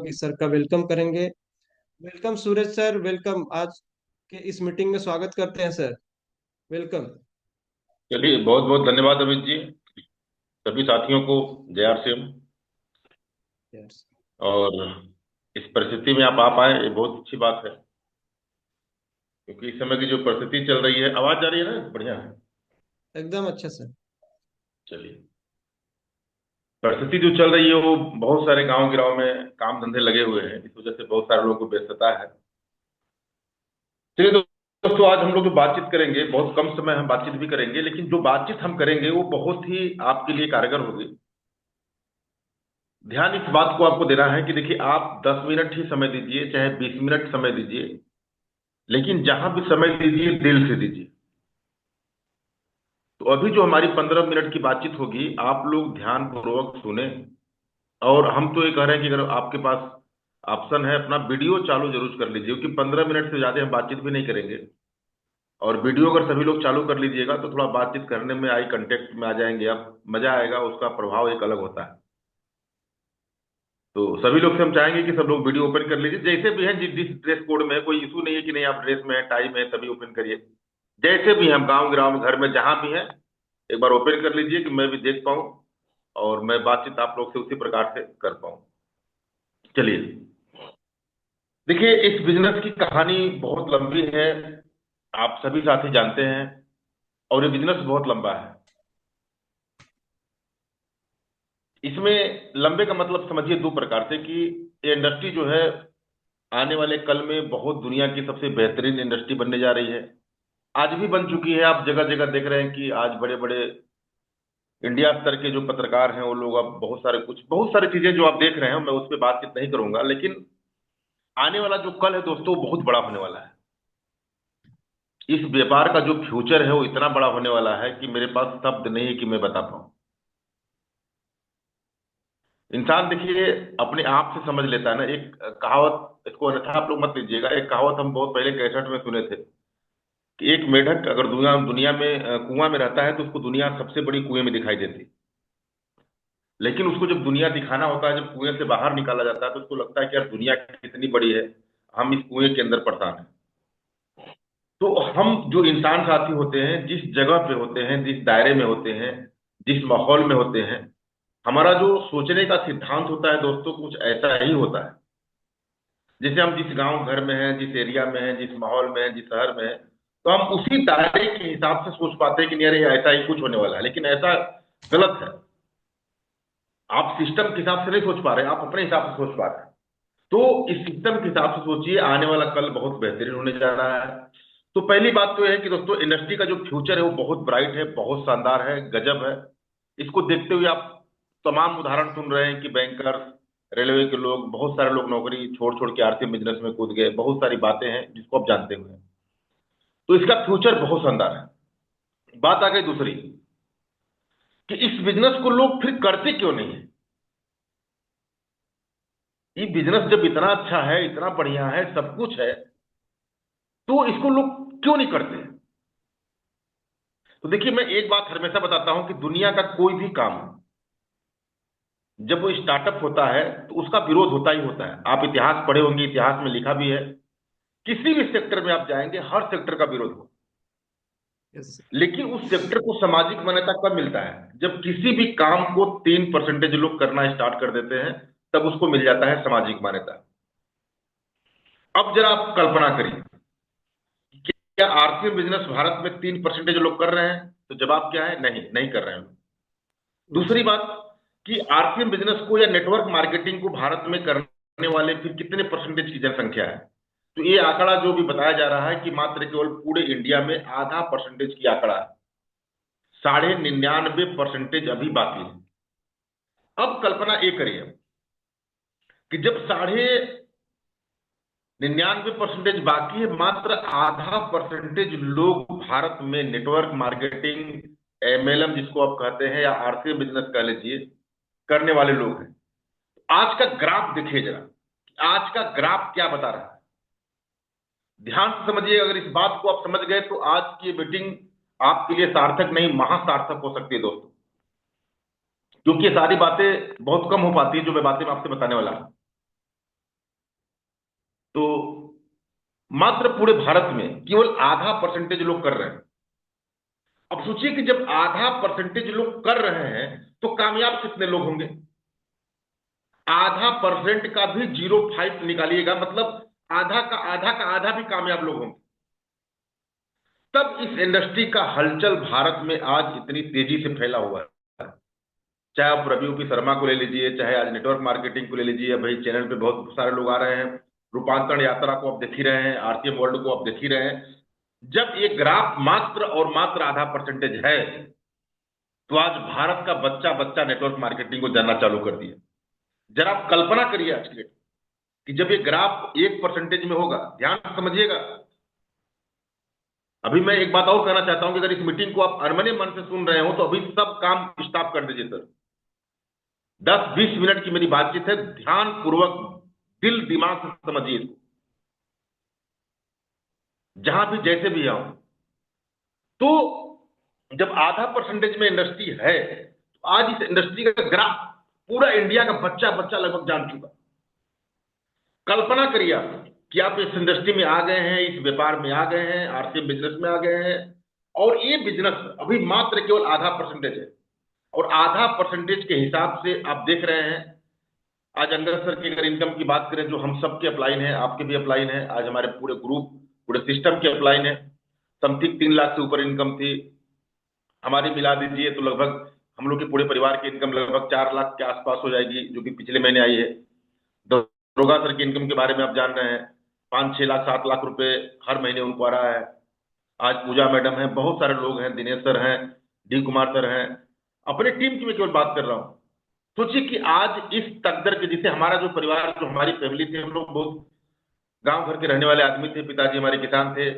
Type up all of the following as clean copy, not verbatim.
लोग इस सर का वेलकम करेंगे। वेलकम सूरज सर, वेलकम। आज के इस मीटिंग में स्वागत करते हैं सर। वेलकम। चलिए, बहुत बहुत धन्यवाद अमित जी। सभी साथियों को जय आर सी एम। यस। और इस परिस्थिति में आप आ पाए, ये बहुत अच्छी बात है। क्योंकि इस समय की जो परिस्थिति चल रही है, आवाज जा रही है ना, बढ़िया है। एकदम अच्छा सर। चलिए, परिस्थिति जो चल रही है वो बहुत सारे गांव गिराव में काम धंधे लगे हुए हैं, इस वजह से बहुत सारे लोगों को व्यस्तता है। चलिए दोस्तों, आज हम लोग जो बातचीत करेंगे, बहुत कम समय हम बातचीत भी करेंगे, लेकिन जो बातचीत हम करेंगे वो बहुत ही आपके लिए कारगर होगी। ध्यान इस बात को आपको देना है कि देखिए, आप 10 मिनट ही समय दीजिए, चाहे 20 मिनट समय दीजिए, लेकिन जहां भी समय दीजिए दिल से दीजिए। तो अभी जो हमारी 15 मिनट की बातचीत होगी, आप लोग ध्यान पूर्वक सुने। और हम तो ये कह रहे हैं कि अगर आपके पास ऑप्शन है, अपना वीडियो चालू जरूर कर लीजिए, क्योंकि 15 मिनट से ज्यादा हम बातचीत भी नहीं करेंगे। और वीडियो अगर सभी लोग चालू कर लीजिएगा तो थोड़ा बातचीत करने में, आई कांटेक्ट में आ जाएंगे आप, मजा आएगा, उसका प्रभाव एक अलग होता है। तो सभी लोग से हम चाहेंगे कि सब लोग वीडियो ओपन कर लीजिए, जैसे भी हैं। जिस जिस ड्रेस कोड में है, कोई इशू नहीं है कि नहीं आप ड्रेस में है, टाई में है, तभी ओपन करिए। जैसे भी हम गांव गिराव में, घर में, जहां भी हैं, एक बार ओपन कर लीजिए कि मैं भी देख पाऊं और मैं बातचीत आप लोग से उसी प्रकार से कर पाऊं। चलिए, देखिए, इस बिजनेस की कहानी बहुत लंबी है, आप सभी साथी जानते हैं। और ये बिजनेस बहुत लंबा है। इसमें लंबे का मतलब समझिए दो प्रकार से कि ये इंडस्ट्री जो है, आने वाले कल में बहुत दुनिया की सबसे बेहतरीन इंडस्ट्री बनने जा रही है। आज भी बन चुकी है। आप जगह जगह देख रहे हैं कि आज बड़े बड़े इंडिया स्तर के जो पत्रकार हैं वो लोग, अब बहुत सारी चीजें जो आप देख रहे हैं, मैं उस पर बातचीत नहीं करूंगा, लेकिन आने वाला जो कल है दोस्तों, वो बहुत बड़ा होने वाला है। इस व्यापार का जो फ्यूचर है वो इतना बड़ा होने वाला है कि मेरे पास शब्द नहीं है कि मैं बता पाऊं। इंसान देखिए अपने आप से समझ लेता है ना। एक कहावत, इसको अन्यथा आप लोग मत लीजिएगा, एक कहावत हम बहुत पहले कैसेट में सुने थे कि एक मेढक अगर दुनिया दुनिया में कुआं में रहता है तो उसको दुनिया सबसे बड़ी कुएं में दिखाई देती। लेकिन उसको जब दुनिया दिखाना होता है, जब कुएं से बाहर निकाला जाता है, तो उसको लगता है कि यार दुनिया कितनी बड़ी है, हम इस कुएं के अंदर परेशान हैं। तो हम जो इंसान साथी होते हैं, जिस जगह पे होते हैं, जिस दायरे में होते हैं, जिस माहौल में होते हैं, हमारा जो सोचने का सिद्धांत होता है दोस्तों, कुछ ऐसा ही होता है। जैसे हम जिस गांव घर में हैं, जिस एरिया में हैं, जिस माहौल में हैं, जिस शहर में हैं, तो हम उसी दायरे के हिसाब से सोच पाते हैं कि नहीं, अरे ऐसा ही कुछ होने वाला है, लेकिन ऐसा गलत है। आप सिस्टम के हिसाब से नहीं सोच पा रहे हैं, आप अपने हिसाब से सोच पा रहे हैं। तो इस सिस्टम के हिसाब से सोचिए, आने वाला कल बहुत बेहतरीन होने जा रहा है। तो पहली बात तो यह है कि दोस्तों, इंडस्ट्री का जो फ्यूचर है वो बहुत ब्राइट है, बहुत शानदार है, गजब है। इसको देखते हुए आप तमाम उदाहरण सुन रहे हैं कि बैंकर, रेलवे के लोग, बहुत सारे लोग नौकरी छोड़ छोड़ के आरती बिजनेस में कूद गए, बहुत सारी बातें हैं जिसको आप जानते हुए। तो इसका फ्यूचर बहुत शानदार है। बात आ गई दूसरी, कि इस बिजनेस को लोग फिर करते क्यों नहीं है। ये बिजनेस जब इतना अच्छा है, इतना बढ़िया है, सब कुछ है, तो इसको लोग क्यों नहीं करते हैं। तो देखिए, मैं एक बात हमेशा बताता हूं कि दुनिया का कोई भी काम जब वो स्टार्टअप होता है तो उसका विरोध होता ही होता है। आप इतिहास पढ़े होंगे, इतिहास में लिखा भी है, किसी भी सेक्टर में आप जाएंगे, हर सेक्टर का विरोध हो। यस। लेकिन उस सेक्टर को सामाजिक मान्यता कब मिलता है, जब किसी भी काम को 3% लोग करना स्टार्ट कर देते हैं, तब उसको मिल जाता है सामाजिक मान्यता। अब जरा आप कल्पना करिए, क्या आरसीएम बिजनेस भारत में 3% लोग कर रहे हैं? तो जवाब क्या है, नहीं, नहीं कर रहे हैं। जी। दूसरी बात, कि आरसीएम बिजनेस को या नेटवर्क मार्केटिंग को भारत में करने वाले फिर कितने परसेंटेज की जनसंख्या है? तो ये आंकड़ा जो भी बताया जा रहा है कि मात्र केवल पूरे इंडिया में आधा परसेंटेज की आंकड़ा है। 99.5% अभी बाकी है। अब कल्पना ये करिए कि जब 99.5% बाकी है, मात्र आधा परसेंटेज लोग भारत में नेटवर्क मार्केटिंग, एमएलएम जिसको आप कहते हैं, या आरसीएम बिजनेस कह लीजिए, करने वाले लोग हैं। आज का ग्राफ देखिए जरा, आज का ग्राफ क्या बता रहा है। ध्यान से समझिए, अगर इस बात को आप समझ गए तो आज की मीटिंग आपके लिए सार्थक नहीं, महासार्थक हो सकती है दोस्तों। क्योंकि ये सारी बातें बहुत कम हो पाती है जो मैं बातें मैं आपसे बताने वाला हूं। तो मात्र पूरे भारत में केवल आधा परसेंटेज लोग कर रहे हैं। अब सोचिए कि जब आधा परसेंटेज लोग कर रहे हैं तो कामयाब कितने लोग होंगे। आधा परसेंट का भी 0.5 निकालिएगा, मतलब आधा का आधा भी कामयाब लोग होंगे। तब इस इंडस्ट्री का हलचल भारत में आज इतनी तेजी से फैला हुआ है। चाहे आप रवि पी शर्मा को ले लीजिए, चाहे आज नेटवर्क मार्केटिंग को ले लीजिए, भाई चैनल पे बहुत सारे लोग आ रहे हैं। रूपांतरण यात्रा को आप देख ही रहे हैं, आरसीएम वर्ल्ड को आप देख ही रहे हैं। जब ये ग्राफ मात्र और मात्र आधा परसेंटेज है, तो आज भारत का बच्चा बच्चा नेटवर्क मार्केटिंग को जानना चालू कर दिया। जरा आप कल्पना करिए आज की डेट कि जब ये ग्राफ 1% में होगा, ध्यान से समझिएगा। अभी मैं एक बात और कहना चाहता हूं कि अगर इस मीटिंग को आप अरमने मन से सुन रहे हो तो अभी सब काम स्टॉप कर दीजिए सर। 10-20 मिनट की मेरी बातचीत है, ध्यान पूर्वक दिल दिमाग से समझिए इसको, जहां भी जैसे भी आओ। तो जब आधा परसेंटेज में इंडस्ट्री है, तो आज इस इंडस्ट्री का ग्राफ पूरा इंडिया का बच्चा बच्चा लगभग जान चुका। कल्पना करिए आप कि आप इस इंडस्ट्री में आ गए हैं, इस व्यापार में आ गए हैं, आरसीएम बिजनेस में आ गए हैं, और ये बिजनेस अभी मात्र केवल आधा परसेंटेज है। और आधा परसेंटेज के हिसाब से आप देख रहे हैं, आज अंगद सर की अगर इनकम की बात करें, जो हम सबके अपलाइन है, आपके भी अपलाइन है, आज हमारे पूरे ग्रुप पूरे सिस्टम के अपलाइन है, समथिंग 3 लाख से ऊपर इनकम थी हमारी। मिला दीजिए तो लगभग हम लोग के पूरे परिवार की इनकम लगभग 4 लाख के आसपास हो जाएगी, जो कि पिछले महीने आई है। दरोगा सर की इनकम के बारे में आप जान रहे हैं, 5-6 लाख 7 लाख रुपए हर महीने उनको आ रहा है। आज पूजा मैडम है, बहुत सारे लोग हैं, दिनेश सर हैं, डी कुमार सर हैं। अपने टीम की मैं केवल बात कर रहा हूं। सोचिए कि आज इस तकदर के, जिसे हमारा जो परिवार, जो हमारी फैमिली थी, हम लोग बहुत गांव घर के रहने वाले आदमी थे, पिताजी हमारे किसान थे,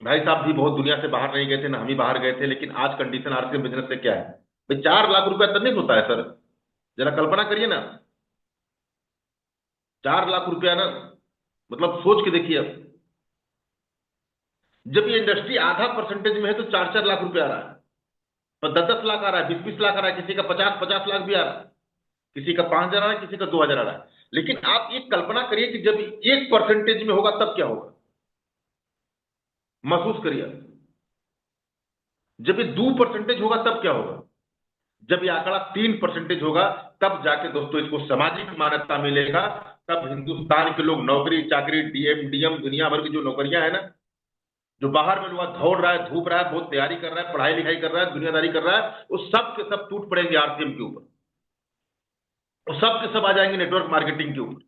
भाई साहब भी बहुत दुनिया से बाहर नहीं गए थे, ना हम ही बाहर गए थे, लेकिन आज कंडीशन आरसीएम बिजनेस से क्या है भाई, 4 लाख रुपया तक नहीं होता है सर। जरा कल्पना करिए ना, 4 लाख रुपया ना, मतलब सोच के देखिए अब। जब ये इंडस्ट्री आधा परसेंटेज में है तो 4-4 लाख रुपया आ रहा है, और 10-10 लाख आ रहा है, 20-20 लाख आ रहा है, किसी का 50-50 लाख भी आ रहा है, किसी का 5,000 आ रहा है, किसी का 2,000 आ रहा है। लेकिन आप ये कल्पना करिए कि जब 1% में होगा तब क्या होगा, महसूस करिए। जब ये 2% होगा तब क्या होगा, जब ये आंकड़ा 3% होगा, तब जाके दोस्तों इसको सामाजिक मान्यता मिलेगा। तब हिंदुस्तान के लोग नौकरी चाकरी, डीएम डीएम, दुनिया भर की जो नौकरियां है ना, जो बाहर में लोग दौड़ रहा है, धूप रहा है, बहुत तैयारी कर रहा है, पढ़ाई लिखाई कर रहा है, दुनियादारी कर रहा है, वो सब के सब टूट पड़ेंगे आरसीएम के ऊपर। वो सब के सब आ जाएंगे नेटवर्क मार्केटिंग के ऊपर।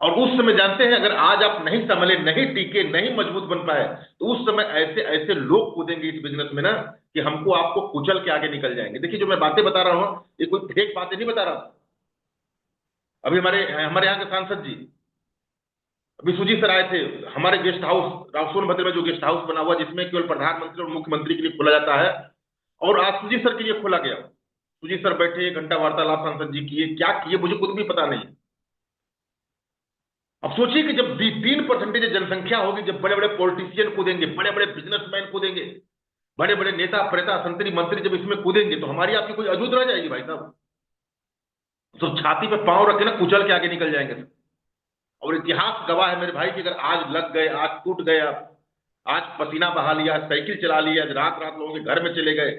और उस समय जानते हैं, अगर आज आप नहीं संभले, नहीं टिके, नहीं मजबूत बन पाए, तो उस समय ऐसे ऐसे लोग कूदेंगे इस बिजनेस में ना, कि हमको आपको कुचल के आगे निकल जाएंगे। देखिए, जो मैं बातें बता रहा हूं, ये कोई फेक बातें नहीं बता रहा। अभी हमारे हमारे यहाँ के सांसद जी अभी सुजी सर आए थे हमारे गेस्ट हाउस, सोनभद्र में जो गेस्ट हाउस बना हुआ, जिसमें केवल प्रधानमंत्री और मुख्यमंत्री के लिए खोला जाता है, और आज सुजी सर के लिए खोला गया। सुजी सर बैठे, 1 घंटा वार्तालाप सांसद जी किए, क्या किए मुझे खुद भी पता नहीं। अब सोचिए कि जब 3% जनसंख्या होगी, जब बड़े बड़े पॉलिटिशियन कूदेंगे, बड़े बड़े बिजनेसमैन कूदेंगे, बड़े बड़े नेता प्रेता संतरी मंत्री जब इसमें कूदेंगे, तो हमारी आपकी कोई अजूत रह जाएगी भाई साहब। तो छाती पे पांव रख के ना कुचल के आगे निकल जाएंगे। और इतिहास गवाह है मेरे भाई कि अगर आज लग गए, आज टूट गए आप, आज पसीना बहा लिया, साइकिल चला लिया, आज रात रात लोगों के घर में चले गए,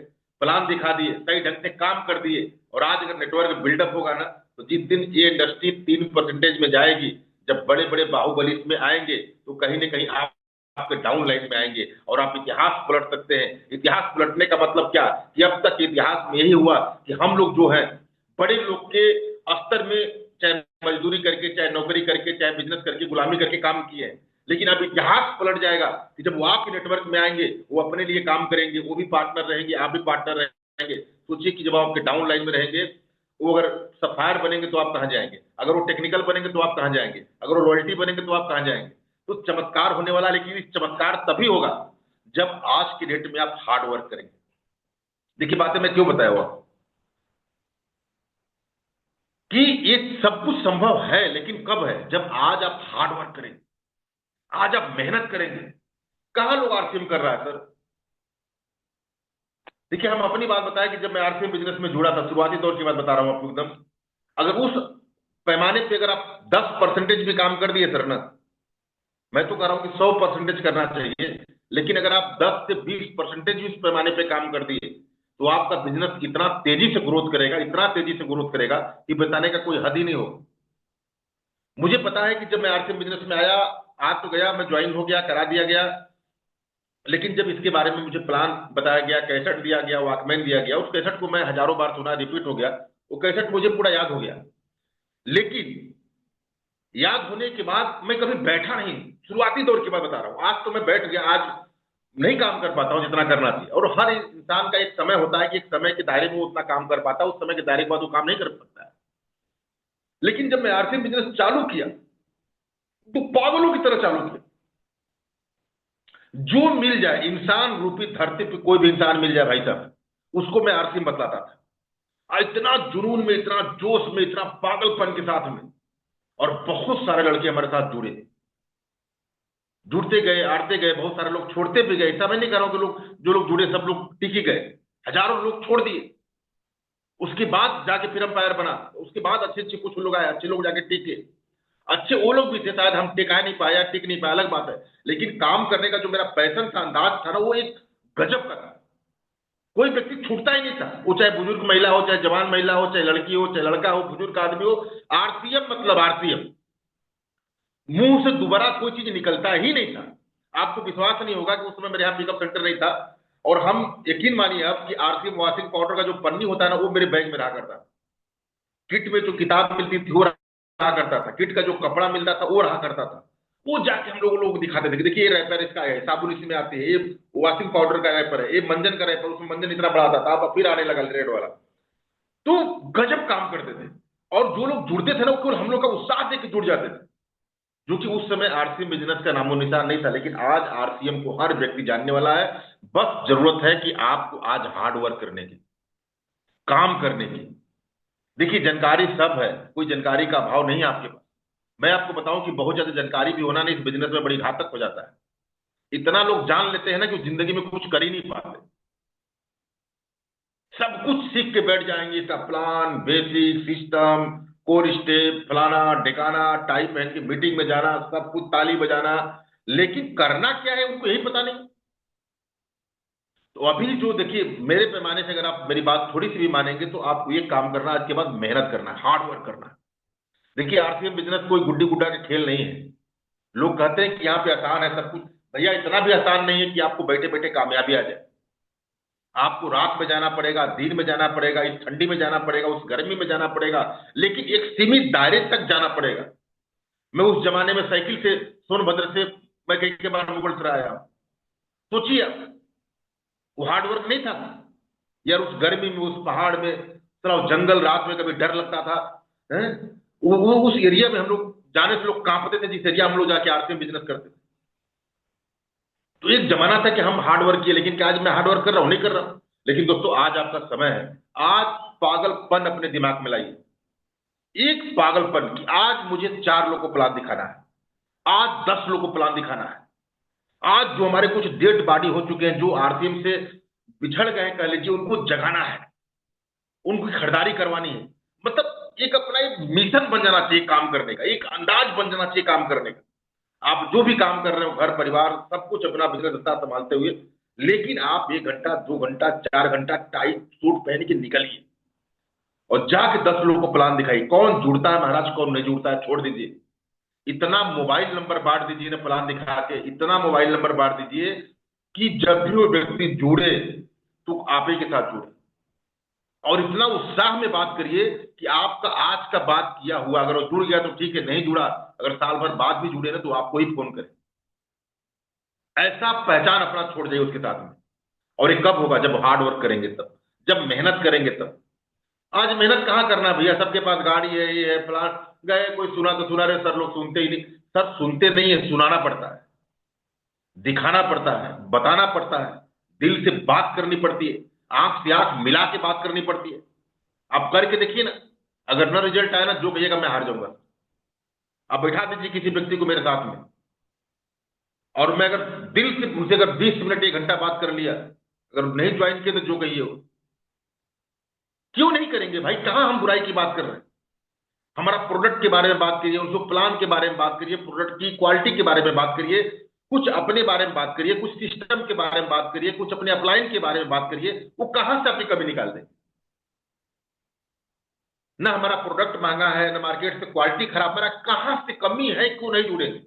प्लान दिखा दिए, सही ढंग से काम कर दिए, और आज अगर नेटवर्क बिल्डअप होगा ना, तो जिस दिन ये इंडस्ट्री 3% में जाएगी, जब बड़े बड़े बाहुबली इसमें आएंगे, तो कहीं ना कहीं आप आपके डाउन लाइन में आएंगे और आप इतिहास पलट सकते हैं। इतिहास पलटने का मतलब क्या, कि अब तक इतिहास में यही हुआ कि हम लोग जो है बड़े लोग के स्तर में, चाहे मजदूरी करके, चाहे नौकरी करके, चाहे बिजनेस करके, गुलामी करके काम किए हैं। लेकिन अब इतिहास पलट जाएगा कि जब वो आपके नेटवर्क में आएंगे, वो अपने लिए काम करेंगे, वो भी पार्टनर रहेंगे, आप भी पार्टनर रहेंगे। सोचिए कि जब आपके डाउन लाइन में रहेंगे, वो अगर सप्लायर बनेंगे तो आप कहां जाएंगे, अगर वो टेक्निकल बनेंगे तो आप कहां जाएंगे, अगर वो रॉयल्टी बनेंगे तो आप कहां जाएंगे। तो चमत्कार होने वाला, लेकिन इस चमत्कार तभी होगा जब आज की डेट में आप हार्ड वर्क करेंगे। देखिए, बातें मैं क्यों बताया हुआ कि ये सब कुछ संभव है, लेकिन कब है, जब आज आप हार्ड वर्क करेंगे, आज आप मेहनत करेंगे। कहां लोग आरसीएम कर रहा है सर। देखिए, हम अपनी बात बताएं कि जब मैं आरसीएम बिजनेस में जुड़ा था, शुरुआती दौर की बात बता रहा हूं आपको एकदम। अगर उस पैमाने पे अगर आप 10% भी काम कर दिए सर ना, मैं तो कह रहा हूं कि 100% करना चाहिए, लेकिन अगर आप 10 से 20% भी इस पैमाने पे काम कर दिए तो आपका बिजनेस इतना तेजी से ग्रोथ करेगा, इतना तेजी से ग्रोथ करेगा कि बताने का कोई हद ही नहीं हो। मुझे पता है कि जब मैं आरसीएम बिजनेस में आया, आ तो गया, मैं ज्वाइन हो गया, करा दिया गया, लेकिन जब इसके बारे में मुझे प्लान बताया गया, कैसेट दिया गया, वॉकमैन दिया गया, उस कैसेट को मैं हजारों बार सुना, रिपीट हो गया, वो कैसेट मुझे पूरा याद हो गया। लेकिन याद होने के बाद मैं कभी बैठा नहीं, शुरुआती दौर की बात बता रहा हूं। आज तो मैं बैठ गया, आज नहीं काम कर पाता हूं जितना करना चाहिए। और हर इंसान का एक समय होता है कि एक समय के दायरे में वो उतना काम कर पाता है, उस समय के दायरे के बाद वो काम नहीं कर सकता है। लेकिन जब मैं आरसीएम बिजनेस चालू किया तो पागलों की तरह चालू किया। जो मिल जाए, इंसान रूपी धरती पे कोई भी इंसान मिल जाए भाई साहब, उसको मैं आरसीएम बतलाता था। इतना जुनून में, इतना जोश में, इतना पागलपन के साथ में। और बहुत सारे लड़के हमारे साथ जुड़े, जुड़ते गए, आड़ते गए, बहुत सारे लोग छोड़ते भी गए। ऐसा मैं नहीं कह रहा हूं कि लोग, जो लोग जुड़े सब लोग टिक ही गए, हजारों लोग छोड़ दिए। उसके बाद जाके फिर अंपायर बना, उसके बाद अच्छे अच्छे कुछ लोग आए, अच्छे लोग जाके टिके। अच्छे वो लोग भी थे, शायद हम टिका नहीं पाया, टिक नहीं पाया, अलग बात है। लेकिन काम करने का जो मेरा पैशन था, अंदाज था ना, वो एक गजब का था। कोई व्यक्ति छूटता ही नहीं था, वो चाहे बुजुर्ग महिला हो, चाहे जवान महिला हो, चाहे लड़की हो, चाहे लड़का हो, बुजुर्ग आदमी हो। आरसीएम मतलब आरसीएम, मुंह से दोबारा कोई चीज निकलता ही नहीं था। आपको विश्वास नहीं होगा कि उस समय मेरे यहाँ पिकअप सेंटर नहीं था, और हम, यकीन मानिए अब, कि आरसीएम वॉशिंग पाउडर का जो पन्नी होता है ना, वो मेरे बैग में रहा करता था। किट में जो किताब मिलती थी वो रहा करता था, किट का जो कपड़ा मिलता था वो रहा करता था। वो जाके हम लोग दिखाते थे कि देखिए ये रैपर इसका है, साबुन इसमें आती है, ये वॉशिंग पाउडर का रैपर है, ये मंजन का रैपर, उसमें मंजन इतना बड़ा आता था, अब फिर आने लगा रेड वाला। तो गजब काम करते थे। और जो लोग जुड़ते थे ना, वो केवल हम लोग का उत्साह देख के जुड़ जाते थे। जो कि उस समय आरसीएम बिजनेस का नामो निशान नहीं था, लेकिन आज आरसीएम को हर व्यक्ति जानने वाला है। बस जरूरत है कि आपको आज हार्ड वर्क करने की, काम करने की। देखिए, जानकारी सब है, कोई जानकारी का अभाव नहीं है आपके पास। मैं आपको बताऊं कि बहुत ज्यादा जानकारी भी होना नहीं इस बिजनेस में बड़ी घातक हो जाता है। इतना लोग जान लेते हैं ना कि जिंदगी में कुछ कर ही नहीं पाते। सब कुछ सीख के बैठ जाएंगे, इसका plan, basic system, core step, फलाना ढिकाना, टाई पहन के मीटिंग में जाना, सब कुछ ताली बजाना, लेकिन करना क्या है उनको यही पता नहीं। तो अभी जो देखिए, मेरे पैमाने से अगर आप मेरी बात थोड़ी सी भी मानेंगे तो आपको ये काम करना, आज के बाद मेहनत करना है, हार्ड वर्क करना है। देखिए, आरसीएम बिजनेस कोई गुड्डी गुड्डा का खेल नहीं है। लोग कहते हैं कि यहाँ पे आसान है सब कुछ। भैया, इतना भी आसान नहीं है कि आपको बैठे बैठे कामयाबी आ जाए। आपको रात में जाना पड़ेगा, दिन में जाना पड़ेगा, इस ठंडी में जाना पड़ेगा, उस गर्मी में जाना पड़ेगा, लेकिन एक सीमित दायरे तक जाना पड़ेगा। मैं उस जमाने में साइकिल से सोनभद्र से मैं कई के बार मुगल सराय आया। सोचिए, वो हार्ड वर्क नहीं था यार? उस गर्मी में, उस पहाड़ में, साला वो जंगल, रात में कभी डर लगता था, हैं? वो उस एरिया में हम लोग जाने से लोग कांपते थे, जिस एरिया हम लोग जाके आरसीएम बिजनेस करते थे। तो एक जमाना था कि हम हार्ड वर्क किए, लेकिन क्या आज मैं हार्ड वर्क कर रहा हूं? नहीं कर रहा हूं। लेकिन दोस्तों, आज आपका समय है। आज पागलपन अपने दिमाग में लाइए, एक पागलपन कि आज मुझे 4 लोगों को प्लान दिखाना है, आज 10 लोगों को प्लान दिखाना है। आज जो हमारे कुछ डेड बॉडी हो चुके हैं, जो आरसीएम से बिछड़ गए कह लीजिए, उनको जगाना है, उनकी खरीदारी करवानी है। मतलब एक अपना एक मिशन बन जाना चाहिए काम करने का, एक अंदाज बन जाना चाहिए काम करने का। आप जो भी काम कर रहे हो, घर परिवार सब कुछ अपना बिजनेस धंधा संभालते हुए, लेकिन आप 1 घंटा, 2 घंटा, 4 घंटा टाइट सूट पहन के निकलिए और जाके 10 लोगों को प्लान दिखाइए। कौन जुड़ता है महाराज, कौन नहीं जुड़ता है छोड़ दीजिए। इतना मोबाइल नंबर बांट दीजिए ना प्लान दिखा के, इतना मोबाइल नंबर बांट दीजिए कि जब भी वो व्यक्ति जुड़े तो आप ही के साथ जुड़े। और इतना उत्साह में बात करिए कि आपका आज का बात किया हुआ, अगर वो जुड़ गया तो ठीक है, नहीं जुड़ा, अगर साल भर बाद भी जुड़े ना, तो आपको ही फोन करें। ऐसा पहचान अपना छोड़ जाइए उसके साथ में। और ये कब होगा? जब हार्ड वर्क करेंगे तब, जब मेहनत करेंगे तब। आज मेहनत कहाँ करना भैया? सबके पास गाड़ी है, ये है, प्लान, गए, कोई सुना तो सुना रहे, सर लोग सुनते ही नहीं। सर सुनते नहीं है, सुनाना पड़ता है, दिखाना पड़ता है, बताना पड़ता है, दिल से बात करनी पड़ती है, आंख से आंख मिला के बात करनी पड़ती है। आप करके देखिए ना, अगर ना रिजल्ट आया ना, जो कहिएगा मैं हार जाऊंगा। आप बैठा दीजिए किसी व्यक्ति को मेरे साथ में, और मैं अगर दिल से उनसे अगर 20 मिनट 1 घंटा बात कर लिया, अगर नहीं ज्वाइन किए तो जो कहिए हो। क्यों नहीं करेंगे भाई? कहां हम बुराई की बात कर रहे हैं? हमारा प्रोडक्ट के बारे में बात करिए, उनके प्लान के बारे में बात करिए, प्रोडक्ट की क्वालिटी के बारे में बात करिए, कुछ अपने बारे में बात करिए, कुछ सिस्टम के बारे में बात करिए, कुछ अपने अपलाइन के बारे में बात करिए। वो कहां से अपनी कमी निकाल दें? ना हमारा प्रोडक्ट महंगा है, ना मार्केट से क्वालिटी खराब, मेरा कहां से कमी है, क्यों नहीं जुड़ेंगे?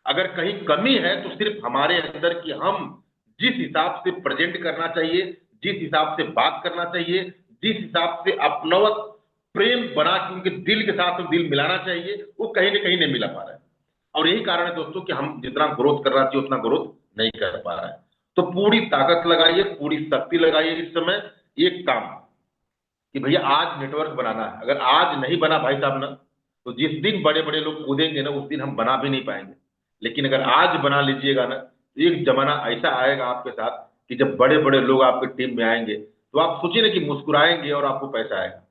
अगर कहीं कमी है तो सिर्फ हमारे अंदर की, हम जिस हिसाब से प्रेजेंट करना चाहिए, जिस हिसाब से बात करना चाहिए, जिस हिसाब से अपनवत प्रेम बना के उनके दिल के साथ में दिल मिलाना चाहिए, वो कहीं ना कहीं नहीं मिला पा रहा है। और यही कारण है दोस्तों कि हम जितना ग्रोथ करना चाहिए उतना ग्रोथ नहीं कर पा रहा है। तो पूरी ताकत लगाइए, पूरी शक्ति लगाइए इस समय एक काम, कि भैया आज नेटवर्क बनाना है। अगर आज नहीं बना भाई साहब ना, तो जिस दिन बड़े बड़े लोग कूदेंगे ना, उस दिन हम बना भी नहीं पाएंगे। लेकिन अगर आज बना लीजिएगा ना, तो एक जमाना ऐसा आएगा आपके साथ कि जब बड़े बड़े लोग आपके टीम में आएंगे, तो आप सोचिए ना कि मुस्कुराएंगे और आपको पैसा आएगा।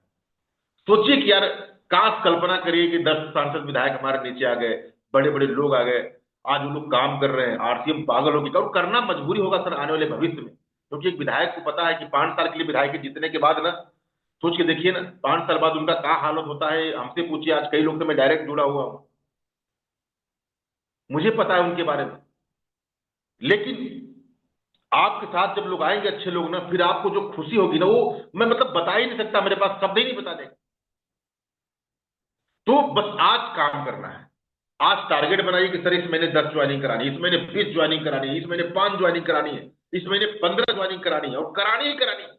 सोचिए कि यार, काश कल्पना करिए कि 10 सांसद विधायक हमारे नीचे आ गए, बड़े बड़े लोग आ गए, आज वो लोग काम कर रहे हैं, आरसीएम पागल होगी, और करना मजबूरी होगा सर आने वाले भविष्य में। क्योंकि एक विधायक को पता है कि 5 साल के लिए विधायक जीतने के बाद ना, सोच के देखिए ना, 5 साल बाद उनका क्या हालत होता है, हमसे पूछिए। आज कई लोग से मैं डायरेक्ट जुड़ा हुआ हूं, मुझे पता है उनके बारे में। लेकिन आपके साथ जब लोग आएंगे अच्छे लोग ना, फिर आपको जो खुशी होगी ना, वो मैं मतलब बता ही नहीं सकता, मेरे पास शब्द ही नहीं बता देगा। तो बस आज काम करना है। आज टारगेट बनाइए कि सर इस महीने 10 ज्वाइनिंग करानी है, इस महीने 20 ज्वाइनिंग करानी है, इस महीने 5 ज्वाइनिंग करानी है, इस महीने 15 ज्वाइनिंग करानी है, और करानी ही करानी है।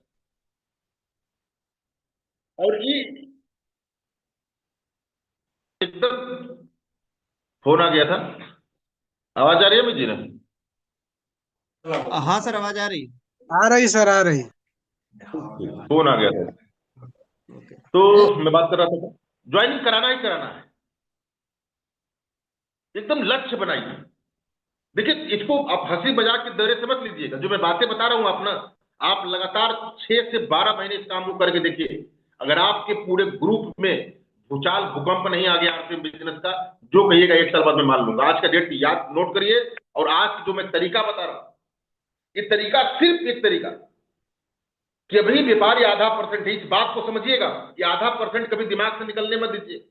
और ये एकदम, फोन आ गया था। आवाज आ रही है मुझे ना? हाँ सर, आवाज आ रही। आ रही सर, आ रही। फोन आ गया था। ओके। तो मैं बात कर रहा था, ज्वाइनिंग कराना ही कराना है। एकदम लक्ष्य बनाइए। देखिए, इसको आप हंसी मजाक के दौरे से मत लीजिएगा। जो मैं बातें बता रहा हूं आप ना, आप लगातार 6 से 12 महीने इस काम को करके देखिए। अगर आपके पूरे ग्रुप में भूचाल भूकंप नहीं आ गया आपके बिजनेस का, जो कहिएगा 1 साल बाद मैं मान लूंगा। आज का डेट याद नोट करिए। और आज जो मैं तरीका बता रहा हूं, ये तरीका सिर्फ एक तरीका, कि अभी व्यापारी आधा परसेंट है, इस बात को समझिएगा। ये आधा परसेंट कभी दिमाग से निकलने मत दीजिए।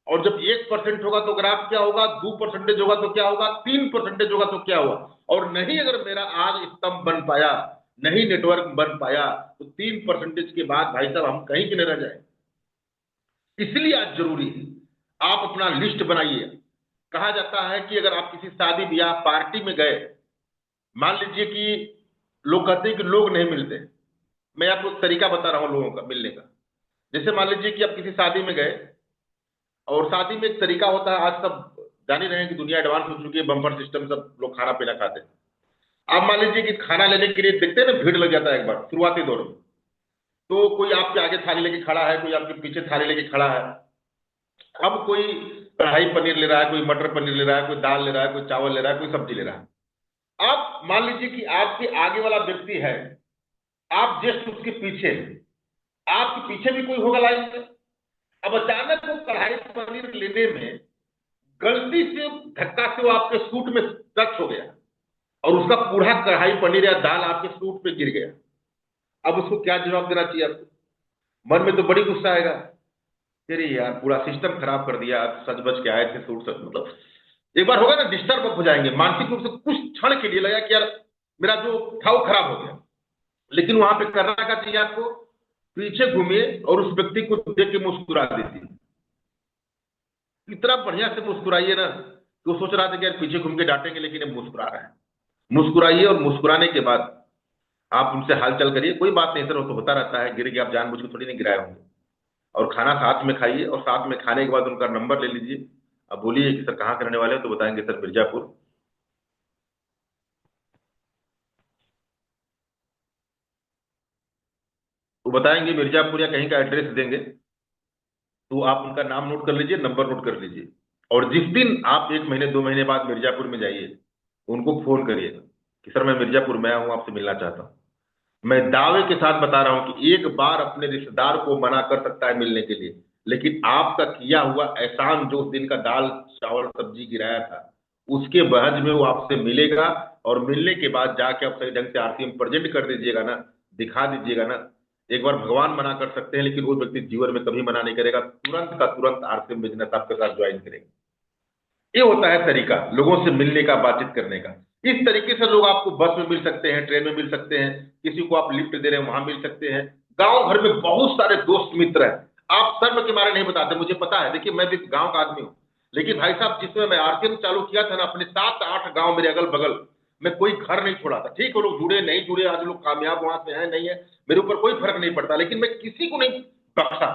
और जब 1% होगा तो ग्राफ क्या होगा, 2% होगा तो क्या होगा, 3% होगा तो क्या हुआ। और नहीं, अगर मेरा आज स्तंभ बन पाया, नहीं नेटवर्क बन पाया, तो 3% के बाद भाई साहब हम कहीं के नहीं रह जाए। इसलिए आज जरूरी है आप अपना लिस्ट बनाइए। कहा जाता है कि अगर आप किसी शादी ब्याह पार्टी में गए, मान लीजिए कि लोग कहते हैं कि लोग नहीं मिलते। मैं आपको एक तरीका बता रहा हूं लोगों का मिलने का। जैसे मान लीजिए कि आप किसी शादी में गए, और शादी में एक तरीका होता है, आज सब जान ही रहे हैं कि दुनिया एडवांस हो चुकी है, बम्पर सिस्टम, सब लोग खाना पीना खाते हैं। आप मान लीजिए कि खाना लेने के लिए देखते हैं ना, भीड़ लग जाता है एक बार शुरुआती दौर में। तो कोई आपके आगे थाली लेके खड़ा है, कोई आपके पीछे थाली लेके खड़ा है। अब कोई कढ़ाई पनीर ले रहा है, कोई मटर पनीर ले रहा है, कोई दाल ले रहा है, कोई चावल ले रहा है, कोई सब्जी ले रहा है। आप मान लीजिए कि आपके आगे वाला व्यक्ति है, आप जस्ट उसके पीछे हैं, आपके पीछे भी कोई होगा लाइन में। अब अचानक वो कढ़ाई पनीर लेने में गलती से धक्का से वो आपके सूट में टच हो गया, और उसका पूरा कढ़ाई पनीर या दाल आपके सूट पे गिर गया। अब उसको क्या जवाब देना चाहिए आपको? मन में तो बड़ी गुस्सा आएगा, अरे यार पूरा सिस्टम खराब कर दिया, सच बच के आए थे सूट से, मतलब एक बार होगा ना, डिस्टर्ब हो जाएंगे मानसिक रूप से। कुछ क्षण के लिए लगा कि यार मेरा जो था वो खराब हो गया। लेकिन वहां पे करना क्या चाहिए आपको? पीछे घूमिए और उस व्यक्ति को देख के मुस्कुरा दीजिए। इतना बढ़िया से मुस्कुराइए ना कि वो सोच रहा था कि यार पीछे घूम के डांटेंगे, लेकिन ये मुस्कुरा रहा है। मुस्कुराइए, और मुस्कुराने के बाद आप उनसे हालचाल करिए। कोई बात नहीं सर, वो तो होता रहता है, गिर गया, आप जानबूझ के थोड़ी नहीं गिराए होंगे। और खाना साथ में खाइए, और साथ में खाने के बाद उनका नंबर ले लीजिए। अब बोलिए कि सर कहाँ के रहने वाले हैं, तो बताएंगे सर मिर्जापुर। वो बताएंगे मिर्जापुर या कहीं का एड्रेस देंगे। तो आप उनका नाम नोट कर लीजिए, नंबर नोट कर लीजिए। और जिस दिन आप 1 महीने 2 महीने बाद मिर्जापुर में जाइए, उनको फोन करिए कि सर मैं मिर्जापुर में आया हूं, आपसे मिलना चाहता हूं। मैं दावे के साथ बता रहा हूं कि एक बार अपने रिश्तेदार को मना कर सकता है मिलने के लिए, लेकिन आपका किया हुआ एहसान, जो उस दिन का दाल चावल सब्जी गिराया था, उसके बहज में वो आपसे मिलेगा। और मिलने के बाद जाके आप सही ढंग से आरसीएम प्रेजेंट कर दीजिएगा ना, दिखा दीजिएगा ना, एक बार भगवान मना कर सकते हैं, लेकिन वो व्यक्ति जीवन में कभी मना नहीं करेगा, तुरंत का तुरंत आरसीएम बिजनेस आपके साथ ज्वाइन करेगा। ये होता है तरीका लोगों से मिलने का, बातचीत करने का। इस तरीके से लोग आपको बस में मिल सकते हैं, ट्रेन में मिल सकते हैं, किसी को आप लिफ्ट दे रहे हैं वहां मिल सकते हैं। गांव घर में बहुत सारे दोस्त मित्र हैं। आप शर्म के मारे नहीं बताते, मुझे पता है। देखिए मैं भी गांव का आदमी हूँ, लेकिन भाई साहब जिस समय मैं आरसीएम चालू किया था ना, अपने 7-8 गांव मेरे अगल बगल में कोई घर नहीं छोड़ा था। ठीक है, लोग जुड़े नहीं जुड़े, आज लोग कामयाब वहां से हैं नहीं है, मेरे ऊपर कोई फर्क नहीं पड़ता, लेकिन मैं किसी को नहीं बख्शा।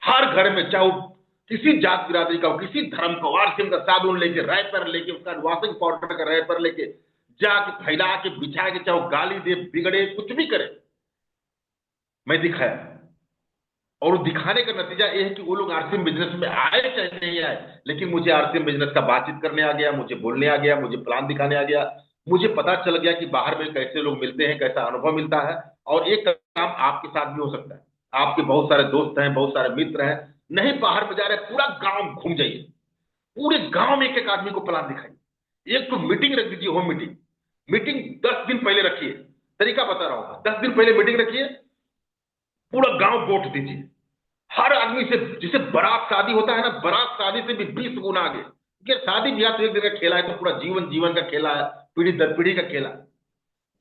हर घर में, चाहे वो किसी जात बिरादरी का हो, किसी धर्म का, वारसिम का साबुन लेके, रैपर लेके, उसका वॉशिंग पाउडर का रैपर लेके जाके फैला के बिछा के, चाहे वो गाली दे, बिगड़े, कुछ भी करे, मैं दिखाया। और वो दिखाने का नतीजा ये है कि वो लोग आरसीएम बिजनेस में आए चाहे नहीं आए, लेकिन मुझे आरसीएम बिजनेस का बातचीत करने आ गया, मुझे बोलने आ गया, मुझे प्लान दिखाने आ गया। मुझे पता चल गया कि बाहर में कैसे लोग मिलते हैं, कैसा अनुभव मिलता है। और एक काम आपके साथ भी हो सकता है। आपके बहुत सारे दोस्त हैं, बहुत सारे मित्र हैं, नहीं बाहर में जा रहे, पूरा गांव घूम जाइए, पूरे गांव में एक एक आदमी को प्लान दिखाइए। एक तो मीटिंग रख दीजिए, होम मीटिंग। मीटिंग 10 दिन पहले रखिए, तरीका बता रहा हूं। 10 दिन पहले मीटिंग रखिए, पूरा गांव वोट दीजिए। हर आदमी से, जिसे बारात शादी होता है ना, बारात शादी से भी 20 गुना आगे। क्योंकि शादी ब्याह तो एक दिन का खेला है, तो पूरा जीवन जीवन का खेला है, पीढ़ी दर पीढ़ी का खेला है।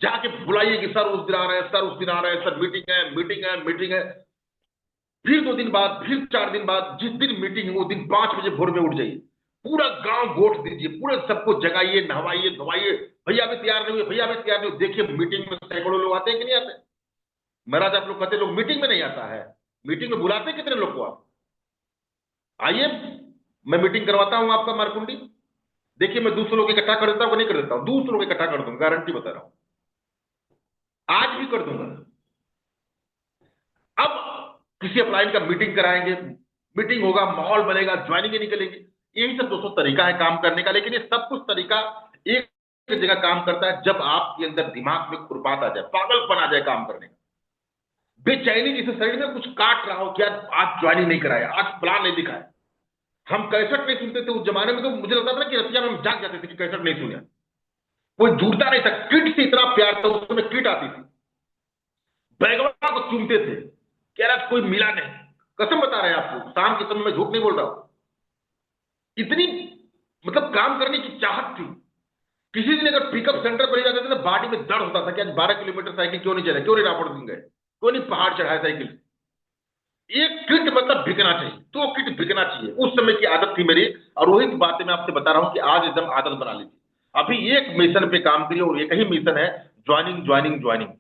जाके बुलाइए कि सर उस दिन आ रहे हैं, सर उस दिन आ रहे हैं, सर मीटिंग है, मीटिंग है, मीटिंग है। फिर 2 दिन बाद, फिर 4 दिन बाद, जिस दिन मीटिंग है उस दिन 5 बजे भोर में उठ जाइए, पूरा गांव वोट दीजिए, पूरे सबको जगाइए, नहवाइए, धवाइए। भैया भी तैयार नहीं हुए, भैया भी तैयार नहीं हुए। देखिए मीटिंग में सैकड़ों लोग आते हैं कि नहीं आते? महाराज आप लोग कहते लोग मीटिंग में नहीं आता है, मीटिंग में बुलाते कितने लोग को आप? आइए, मैं मीटिंग करवाता हूं आपका मारकुंडी। देखिए मैं 200 लोग इकट्ठा कर देता हूं कि नहीं कर देता हूं? 200 लोग इकट्ठा कर दूंगा, गारंटी बता रहा हूं, आज भी कर दूंगा। अब किसी अपलाइन का मीटिंग कराएंगे, मीटिंग होगा, माहौल बनेगा, ज्वाइनिंग निकलेगी। यही सब दोस्तों तरीका है काम करने का। लेकिन ये सब कुछ तरीका एक जगह काम करता है, जब आपके अंदर दिमाग में खुरपात आ जाए, पागलपन आ जाए काम करने का, बेचैनी, जिसे शरीर में कुछ काट रहा हो, क्या आज ज्वाइनिंग नहीं कराया, आज प्लान नहीं दिखाया। हम कैसेट नहीं सुनते थे उस जमाने में, तो मुझे लगता था ना कि रतिया में हम जाग जाते थे कि कैसेट नहीं सुने। कोई जुड़ता नहीं था, किट से इतना प्यार था, उसमें किट आती थी, बैगवा को चूमते थे, कह रहा कोई मिला नहीं। कसम बता रहे हैं आपको, शाम के समय में झूठ नहीं बोल रहा हूं। इतनी मतलब काम करने की चाहत थी। किसी दिन अगर पिकअप सेंटर पर जाते थे ना, बॉडी में दर्द होता था कि आज 12 किलोमीटर साइकिल क्यों नहीं चले, क्यों नहीं रापड़ दिन गए, क्यों नहीं पहाड़ चढ़ाए साइकिल। एक किट मतलब बिकना चाहिए, 2 किट बिकना चाहिए, उस समय की आदत थी मेरी। और वही बातें मैं आपसे बता रहा हूं कि आज एकदम आदत बना लीजिए। अभी एक मिशन पे काम करिए, और एक ही मिशन है, ज्वाइनिंग ज्वाइनिंग ज्वाइनिंग।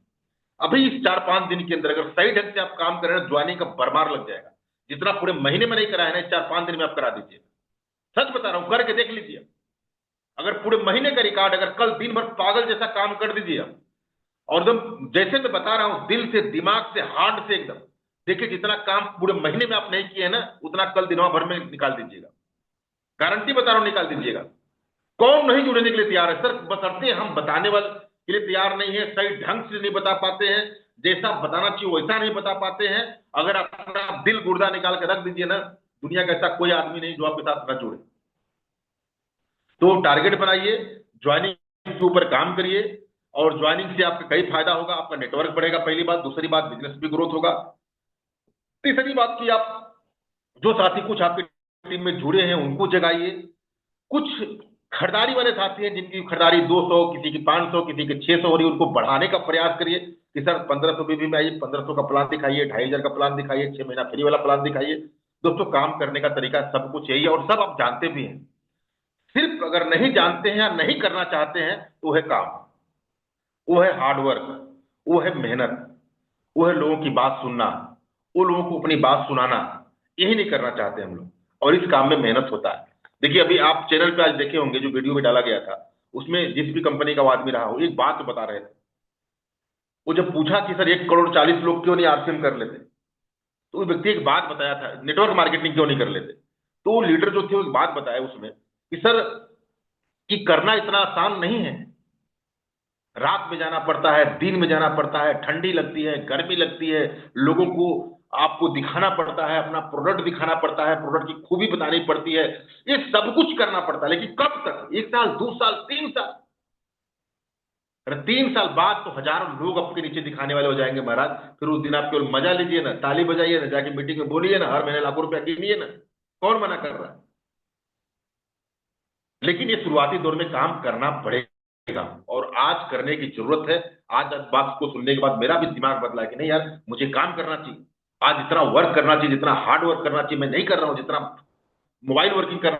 अभी इस 4-5 दिन के अंदर अगर सही ढंग से आप काम करें ना, ज्वाइनिंग का भरमार लग जाएगा। जितना पूरे महीने में नहीं कराया ना, 4-5 दिन में आप करा दीजिए। सच बता रहा हूं, करके देख लीजिए। अगर पूरे महीने का रिकॉर्ड, अगर कल दिन भर पागल जैसा काम कर दीजिए आप, और एकदम जैसे मैं बता रहा हूं, दिल से, दिमाग से, हार्ट से एकदम, देखिए जितना काम पूरे महीने में आप नहीं किए ना, उतना कल दिनों भर में निकाल दीजिएगा। गारंटी बता रहा हूं, निकाल दीजिएगा। कौन नहीं जुड़ने के लिए तैयार है सर? बशर्ते हम बताने वाले के लिए तैयार नहीं है, सही ढंग से नहीं बता पाते हैं, जैसा बताना चाहिए वैसा नहीं बता पाते हैं। अगर अपना दिल गुर्दा निकाल के रख दीजिए ना, दुनिया का ऐसा कोई आदमी नहीं जो आपके साथ न जुड़े। तो टारगेट बनाइए, ज्वाइनिंग के ऊपर काम करिए, और ज्वाइनिंग से आपका कई फायदा होगा। आपका नेटवर्क बढ़ेगा, पहली बात। दूसरी बात, बिजनेस भी ग्रोथ होगा। तीसरी बात की आप जो साथी कुछ आपकी टीम में जुड़े हैं उनको जगाइए। कुछ खरीदारी वाले साथी हैं जिनकी खरीदारी 200, किसी की 500, किसी की 600 हो रही है, उनको बढ़ाने का प्रयास करिए कि सर 1500 में आइए, 1500 का प्लान दिखाइए, 2500 का प्लान दिखाइए, 6 महीना फ्री वाला प्लान दिखाइए। दोस्तों काम करने का तरीका सब कुछ यही है, और सब आप जानते भी हैं। सिर्फ अगर नहीं जानते हैं या नहीं करना चाहते हैं, तो है काम, वो है हार्डवर्क, वो है मेहनत, वो है लोगों की बात सुनना, वो लोगों को अपनी बात सुनाना। यही नहीं करना चाहते हम लोग, और इस काम में मेहनत होता है। देखिए अभी आप चैनल पे आज देखे होंगे, जो वीडियो में डाला गया था, उसमें जिस भी कंपनी का वो आदमी रहा हो, एक बात बता रहे थे। वो जब पूछा कि सर 1 करोड़ 40 लोग क्यों नहीं आरसीएम कर लेते, तो उस व्यक्ति एक बात बताया था, नेटवर्क मार्केटिंग क्यों नहीं कर लेते। तो वो लीडर जो थे, वो एक बात बताया उसमें कि सर, कि करना इतना आसान नहीं है। रात में जाना पड़ता है, दिन में जाना पड़ता है, ठंडी लगती है, गर्मी लगती है, लोगों को आपको दिखाना पड़ता है, अपना प्रोडक्ट दिखाना पड़ता है, प्रोडक्ट की खूबी बतानी पड़ती है, ये सब कुछ करना पड़ता है। लेकिन कब तक? 1 साल, 2 साल, 3 साल? अरे 3 साल बाद तो हजारों लोग आपके नीचे दिखाने वाले हो जाएंगे महाराज। फिर उस दिन आप केवल मजा लीजिए ना, ताली बजाइए ना, जाके मीटिंग में बोलिए ना, हर महीने लाखों रुपया गिनिए ना। कौन मना कर रहा है? लेकिन ये शुरुआती दौर में काम करना पड़ेगा, और आज करने की जरूरत है। आज इस बात को सुनने के बाद मेरा भी दिमाग बदला कि नहीं यार, मुझे काम करना चाहिए। आज इतना वर्क करना चाहिए, जितना हार्ड वर्क करना चाहिए मैं नहीं कर रहा हूं, जितना मोबाइल वर्किंग करना